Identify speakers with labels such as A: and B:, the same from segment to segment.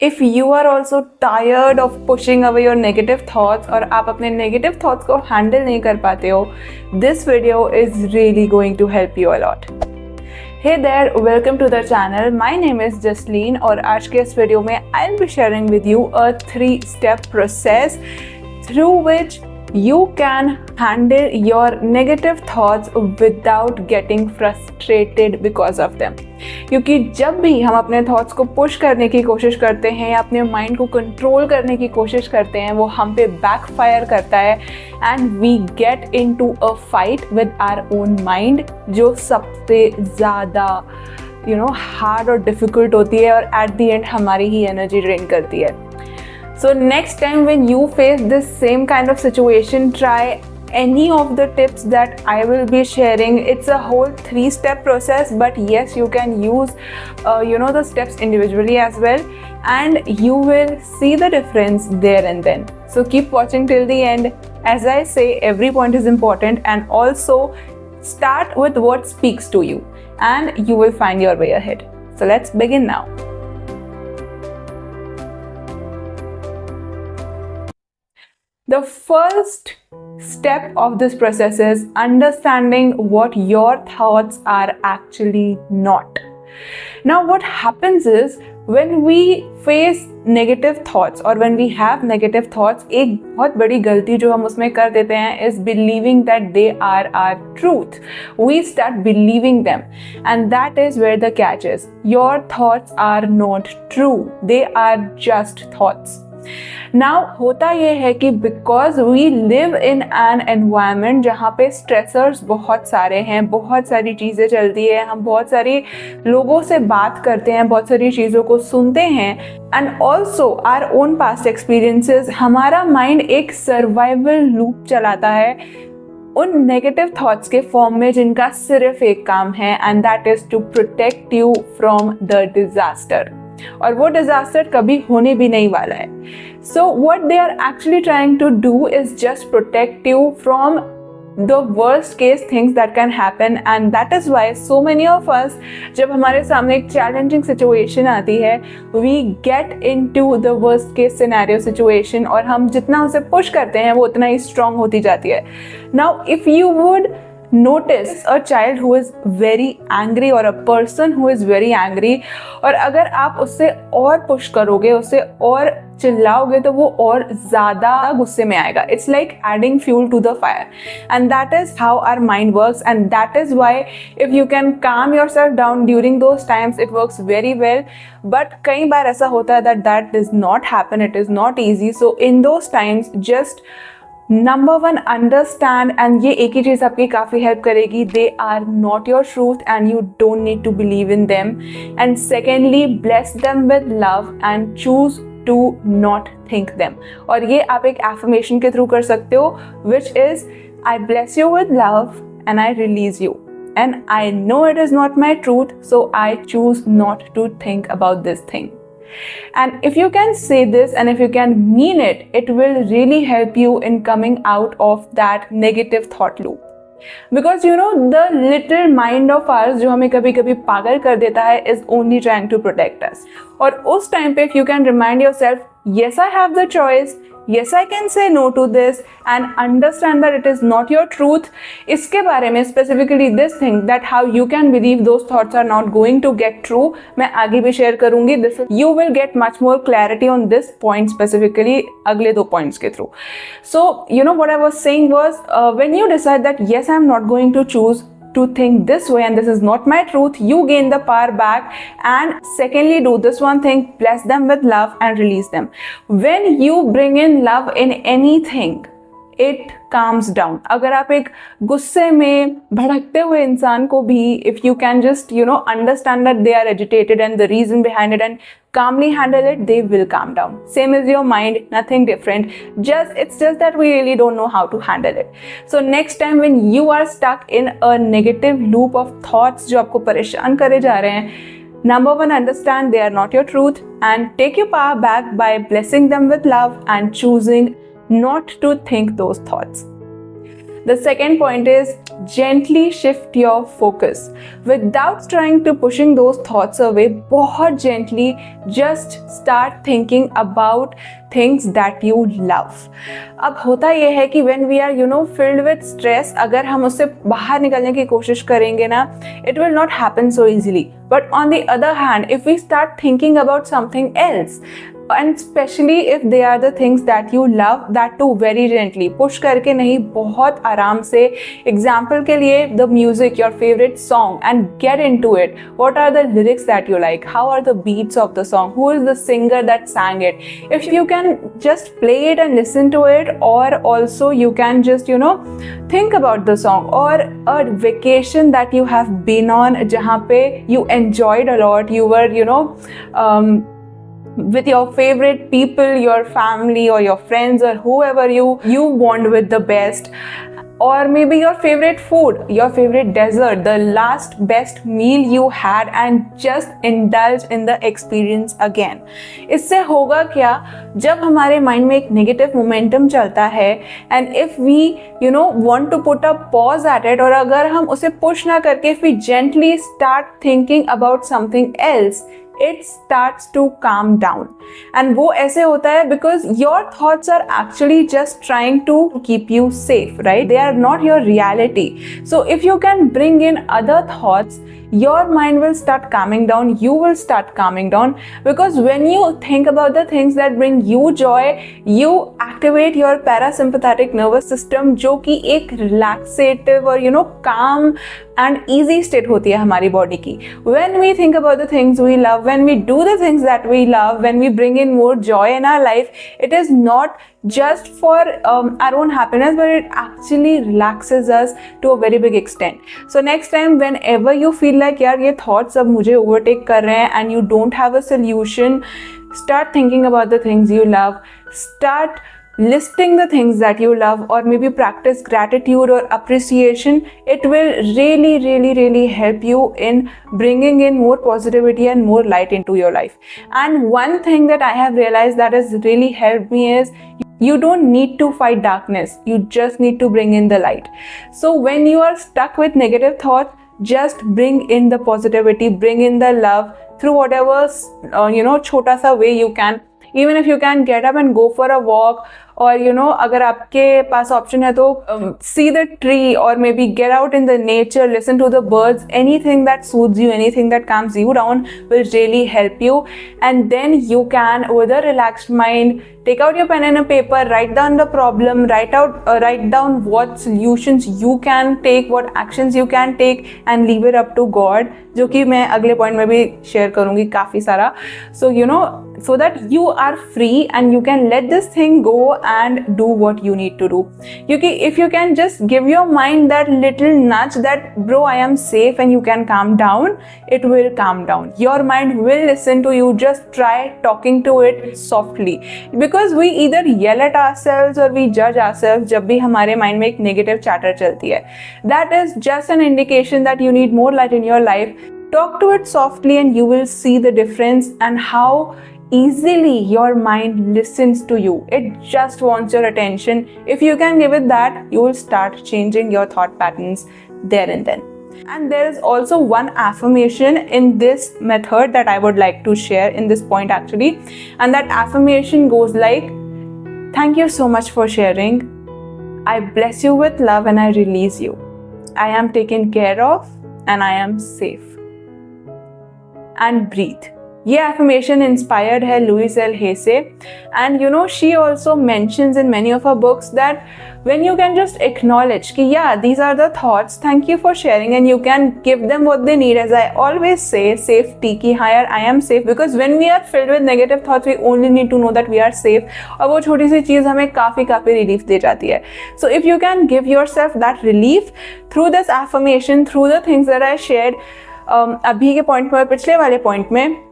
A: If you are also tired of pushing away your negative thoughts और आप अपने negative thoughts को handle नहीं कर पाते हो, this video is really going to help you a lot. Hey there, welcome to the channel. My name is Jasleen और आज के इस वीडियो में I'll be sharing with you a 3-step process through which you can handle your negative thoughts without getting frustrated because of them. क्योंकि जब भी हम अपने थॉट्स को पुश करने की कोशिश करते हैं या अपने माइंड को कंट्रोल करने की कोशिश करते हैं, वो हम पे बैकफायर करता है and we get into a fight with our own mind, जो सबसे ज़्यादा हार्ड और डिफ़िकल्ट होती है और एट द एंड हमारी ही एनर्जी ड्रेन करती है. So next time when you face this same kind of situation, try any of the tips that I will be sharing. It's a whole 3-step process, but yes, you can use the steps individually as well, and you will see the difference there and then. So keep watching till the end. As I say, every point is important, and also start with what speaks to you and you will find your way ahead. So let's begin now. The first step of this process is understanding what your thoughts are actually not. Now, what happens is when we face negative thoughts or when we have negative thoughts, एक बहुत बड़ी गलती जो हम उसमें कर देते हैं is believing that they are our truth. We start believing them, and that is where the catch is. Your thoughts are not true. They are just thoughts. Now होता ये है कि because we live in an environment जहाँ पे stressors बहुत सारे हैं, बहुत सारी चीज़ें चलती है, हम बहुत सारी लोगों से बात करते हैं, बहुत सारी चीज़ों को सुनते हैं, and also our own past experiences, हमारा mind एक survival loop चलाता है उन नेगेटिव थॉट्स के फॉर्म में जिनका सिर्फ एक काम है, and that is to protect you from the disaster. और वो डिजास्टर कभी होने भी नहीं वाला है. So what they are actually trying to do is just protect you from the worst case things that can happen, and that is why so many of us, जब हमारे सामने एक challenging situation आती है, we get into the worst case scenario situation और हम जितना उसे push करते हैं वो उतना ही strong होती जाती है. Now if you would notice a child who is very angry or a person who is very angry, और अगर आप उससे और push करोगे, उससे और चिल्लाओगे तो वो और ज़्यादा गुस्से में आएगा. It's like adding fuel to the fire, and that is how our mind works, and that is why if you can calm yourself down during those times, it works very well. But कई बार ऐसा होता है that does not happen. It is not easy. So in those times, just Number 1, understand, and ये एक ही चीज़ आपकी काफ़ी help करेगी. They are not your truth and you don't need to believe in them. And secondly, bless them with love and choose to not think them. और ये आप एक affirmation के थ्रू कर सकते हो, which is I bless you with love and I release you. And I know it is not my truth, so I choose not to think about this thing. And if you can say this and if you can mean it, it will really help you in coming out of that negative thought loop. Because the little mind of ours जो हमें कभी कभी पागल कर देता है is only trying to protect us. और उस टाइम पे if you can remind yourself, yes I have the choice, yes I can say no to this, and understand that it is not your truth. इसके बारे में specifically this thing that how you can believe those thoughts are not going to get true, मैं आगे भी share करूँगी. You will get much more clarity on this point specifically अगले 2 points के through. So what I was saying was when you decide that yes I'm not going to choose to think this way and this is not my truth, you gain the power back. And secondly, do this one thing, bless them with love and release them. When you bring in love in anything, it calms down. अगर आप एक गुस्से में भड़कते हुए इंसान को भी if you can just understand that they are agitated and the reason behind it and calmly handle it, they will calm down. Same as your mind, nothing different. It's just that we really don't know how to handle it. So next time when you are stuck in a negative loop of thoughts जो आपको परेशान करे जा रहे हैं, Number 1, understand they are not your truth and take your power back by blessing them with love and choosing not to think those thoughts. The second point is gently shift your focus without trying to pushing those thoughts away. बहुत gently just start thinking about things that you love. अब होता यह है कि when we are filled with stress, अगर हम उससे बाहर निकलने की कोशिश करेंगे ना, it will not happen so easily. But on the other hand, if we start thinking about something else, and especially if they are the things that you love, that too very gently, push करके नहीं, बहुत आराम से. Example के लिए the music, your favorite song, and get into it. What are the lyrics that you like? How are the beats of the song? Who is the singer that sang it? If you can just play it and listen to it, or also you can just think about the song, or a vacation that you have been on जहाँ पे you enjoyed a lot, you were with your favorite people, your family or your friends or whoever you bond with the best, or maybe your favorite food, your favorite dessert, the last best meal you had, and just indulge in the experience again. इससे होगा क्या, जब हमारे mind में एक negative momentum चलता है, and if we want to put a pause at it, और अगर हम उसे पुश ना करके if we gently start thinking about something else, it starts to calm down. And वो ऐसे होता है because your thoughts are actually just trying to keep you safe, right? They are not your reality. So if you can bring in other thoughts, your mind will start calming down, you will start calming down, because when you think about the things that bring you joy, you activate your parasympathetic nervous system, जो कि एक relaxative और calm and easy state होती है हमारी body की. When we think about the things we love, when we do the things that we love, when we bring in more joy in our life, it is not just for our own happiness, but it actually relaxes us to a very big extent. So next time whenever you feel like यार ये thoughts अब मुझे overtake कर रहे हैं and you don't have a solution, start thinking about the things you love, start listing the things that you love, or maybe practice gratitude or appreciation. It will really help you in bringing in more positivity and more light into your life. And one thing that I have realized that has really helped me is you don't need to fight darkness, you just need to bring in the light. So when you are stuck with negative thoughts, just bring in the positivity, bring in the love through whatever छोटा सा way you can. Even if you can get up and go for a walk, or अगर आपके पास option है तो see the tree, or maybe get out in the nature, listen to the birds. Anything that soothes you, anything that calms you down will really help you. And then you can, with a relaxed mind, take out your pen and a paper, write down the problem, write down what solutions you can take, what actions you can take, and leave it up to God, जो कि मैं अगले point में भी share करूँगी काफ़ी सारा. So so that you are free and you can let this thing go and do what you need to do. If you can just give your mind that little nudge that bro, I am safe, and you can calm down, it will calm down. Your mind will listen to you. Just try talking to it softly, because we either yell at ourselves or we judge ourselves जब भी हमारे mind में एक negative chatter चलती है. That is just an indication that you need more light in your life. Talk to it softly and you will see the difference and how easily your mind listens to you. It just wants your attention. If you can give it that, you will start changing your thought patterns there and then. And there is also one affirmation in this method that I would like to share in this point actually. And that affirmation goes like, thank you so much for sharing. I bless you with love and I release you. I am taken care of and I am safe. And breathe. ये affirmation inspired है Louise L. Hay से, and she also mentions in many of her books that when you can just acknowledge कि yeah, these are the thoughts, thank you for sharing, and you can give them what they need. As I always say, safety कि हाँ यार I am safe, because when we are filled with negative thoughts we only need to know that we are safe, और वो छोटी सी चीज़ हमें काफ़ी relief दे जाती है. So if you can give yourself that relief through this affirmation, through the things that I shared अभी के point में, पिछले वाले point में,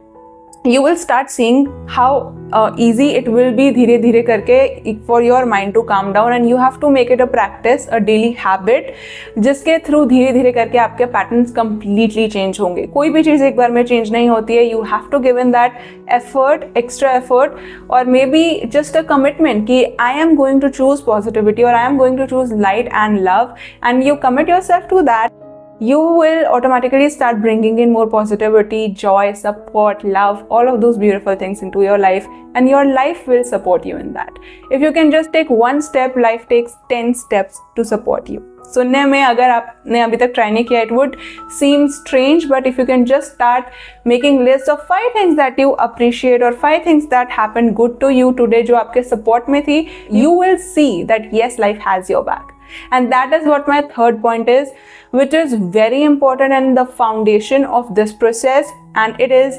A: you will start seeing how easy it will be धीरे धीरे करके for your mind to calm down, and you have to make it a practice, a daily habit, जिसके थ्रू धीरे धीरे करके आपके patterns completely change होंगे. कोई भी चीज़ एक बार में change नहीं होती है. You have to give in that effort, extra effort, or maybe just a commitment कि I am going to choose positivity or I am going to choose light and love, and you commit yourself to that. You will automatically start bringing in more positivity, joy, support, love, all of those beautiful things into your life, and your life will support you in that. If you can just take one step, life takes 10 steps to support you. सुनने में अगर आपने अभी तक try नहीं किया, it would seem strange, but if you can just start making lists of 5 things that you appreciate or 5 things that happened good to you today जो आपके support में थी, you will see that yes, life has your back. And that is what my third point is, which is very important and the foundation of this process, and it is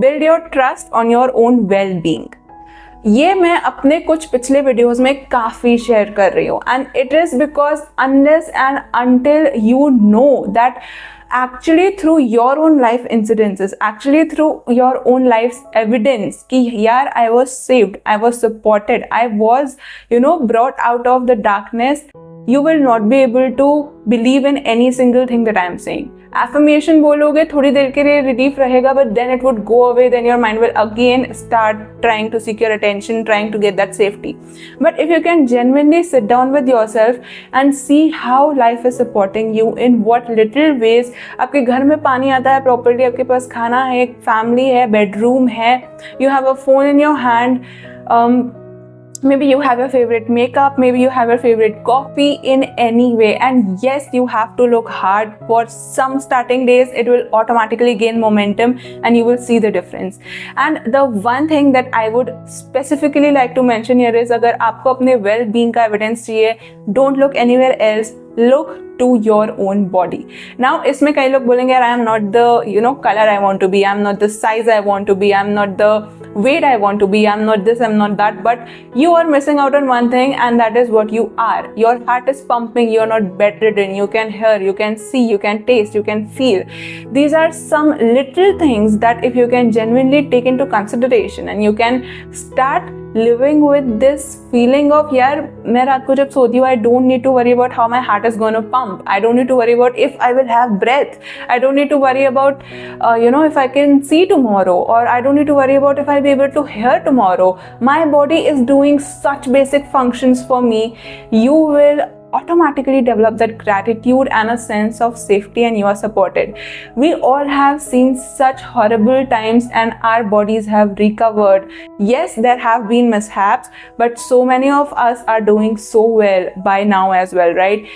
A: build your trust on your own well-being. ये मैं अपने कुछ पिछले videos में काफ़ी share कर रही हूँ, and it is because unless and until you know that actually through your own life incidences, actually through your own life's evidence कि यार I was saved, I was supported, I was brought out of the darkness, you will not be able to believe in any single thing that I am saying. Affirmation बोलोगे थोड़ी देर के लिए relief रहेगा, but then it would go away, then your mind will again start trying to seek your attention, trying to get that safety. But if you can genuinely sit down with yourself and see how life is supporting you in what little ways, आपके घर में पानी आता है properly, आपके पास खाना है, एक family है, bedroom है, you have a phone in your hand, maybe you have your favorite makeup, maybe you have your favorite coffee, in any way, and yes, you have to look hard for some starting days. It will automatically gain momentum and you will see the difference. And the one thing that I would specifically like to mention here is अगर आपको अपने well-being का evidence चाहिए, don't look anywhere else, look to your own body. Now इसमें कई लोग बोलेंगे यार I am not the color I want to be, I am not the size I want to be, I am not the weight I want to be, I am not this, I am not that, but you are missing out on one thing, and that is what you are. Your heart is pumping, you are not bedridden, you can hear, you can see, you can taste, you can feel. These are some little things that if you can genuinely take into consideration and you can start living with this feeling of यार मैं रात को जब सोती हूँ I don't need to worry about how my heart is going to pump, I don't need to worry about if I will have breath, I don't need to worry about if I can see tomorrow, or I don't need to worry about if I'll be able to hear tomorrow. My body is doing such basic functions for me. You will automatically develop that gratitude and a sense of safety, and you are supported. We all have seen such horrible times and our bodies have recovered. Yes, there have been mishaps, but so many of us are doing so well by now as well, right?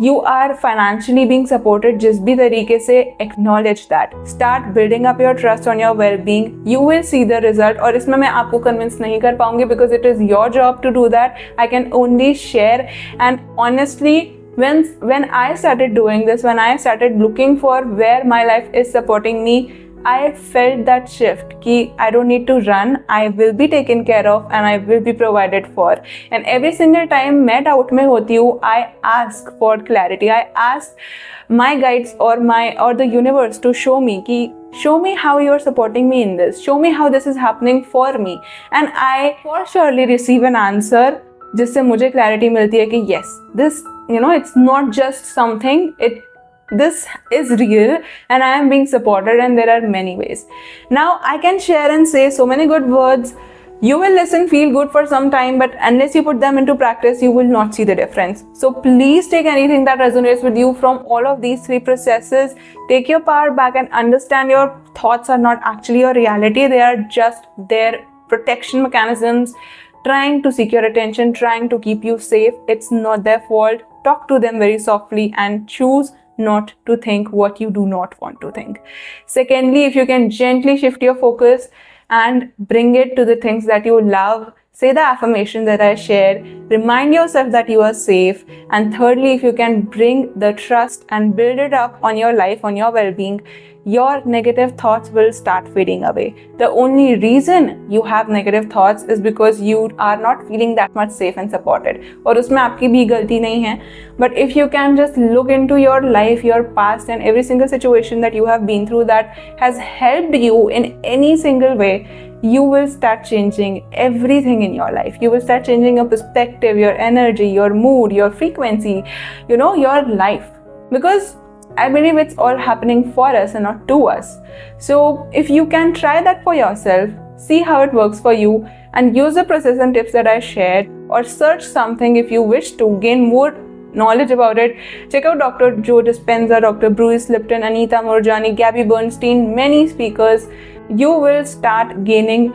A: You are financially being supported, जिस भी तरीके से acknowledge that. Start building up your trust on your well-being. You will see the result. और इसमें मैं आपको convince नहीं कर पाऊंगी because it is your job to do that. I can only share, and honestly, when I started doing this, when I started looking for where my life is supporting me, I felt that shift कि I don't need to run, I will be taken care of and I will be provided for. And every single time मैं doubt में होती हूँ, I ask for clarity. I ask my guides or the universe to show me कि show me how you are supporting me in this. Show me how this is happening for me. And I for surely receive an answer जिससे मुझे clarity मिलती है कि yes, this it's not just something, this is real and I am being supported, and there are many ways. Now I can share and say so many good words. You will listen, feel good for some time, but unless you put them into practice, you will not see the difference. So please take anything that resonates with you from all of these 3 processes. Take your power back and understand your thoughts are not actually your reality. They are just their protection mechanisms trying to seek your attention, trying to keep you safe. It's not their fault. Talk to them very softly and choose not to think what you do not want to think. Secondly, if you can gently shift your focus and bring it to the things that you love, say the affirmation that I shared, remind yourself that you are safe, and thirdly, if you can bring the trust and build it up on your life, on your well-being, your negative thoughts will start fading away. The only reason you have negative thoughts is because you are not feeling that much safe and supported. और उसमें आपकी भी गलती नहीं है. But if you can just look into your life, your past, and every single situation that you have been through that has helped you in any single way, you will start changing everything in your life. You will start changing your perspective, your energy, your mood, your frequency, your life. Because I believe it's all happening for us and not to us. So if you can try that for yourself, see how it works for you, and use the process and tips that I shared, or search something if you wish to gain more knowledge about it. Check out Dr. Joe Dispenza, Dr. Bruce Lipton, Anita Moorjani, Gabby Bernstein, many speakers. You will start gaining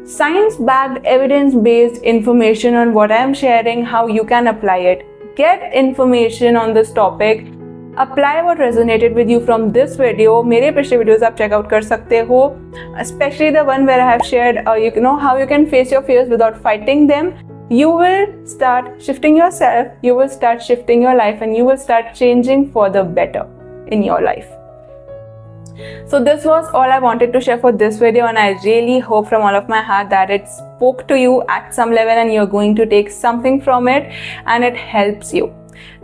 A: science-backed, evidence-based information on what I am sharing, how you can apply it. Get information on this topic. Apply what resonated with you from this video. मेरे पिछले videos आप check out कर सकते हो, especially the one where I have shared how you can face your fears without fighting them. You will start shifting yourself, you will start shifting your life, and you will start changing for the better in your life. So this was all I wanted to share for this video, and I really hope from all of my heart that it spoke to you at some level and you're going to take something from it and it helps you.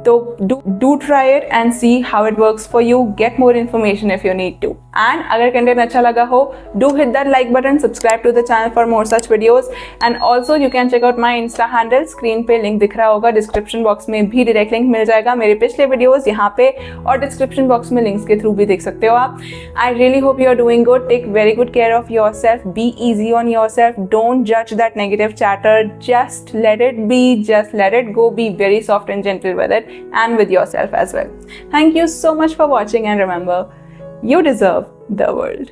A: So do try it and see how it works for you. Get more information if you need to. And अगर content अच्छा लगा हो, do hit that like button, subscribe to the channel for more such videos, and also you can check out my Insta handle. Screen पे link दिख रहा होगा, description box में भी direct link मिल जाएगा. मेरे पिछले videos यहाँ पे और description box में links के through भी देख सकते हो आप. I really hope you are doing good. Take very good care of yourself. Be easy on yourself. Don't judge that negative chatter. Just let it be. Just let it go. Be very soft and gentle with it and with yourself as well. Thank you so much for watching, and remember, you deserve the world.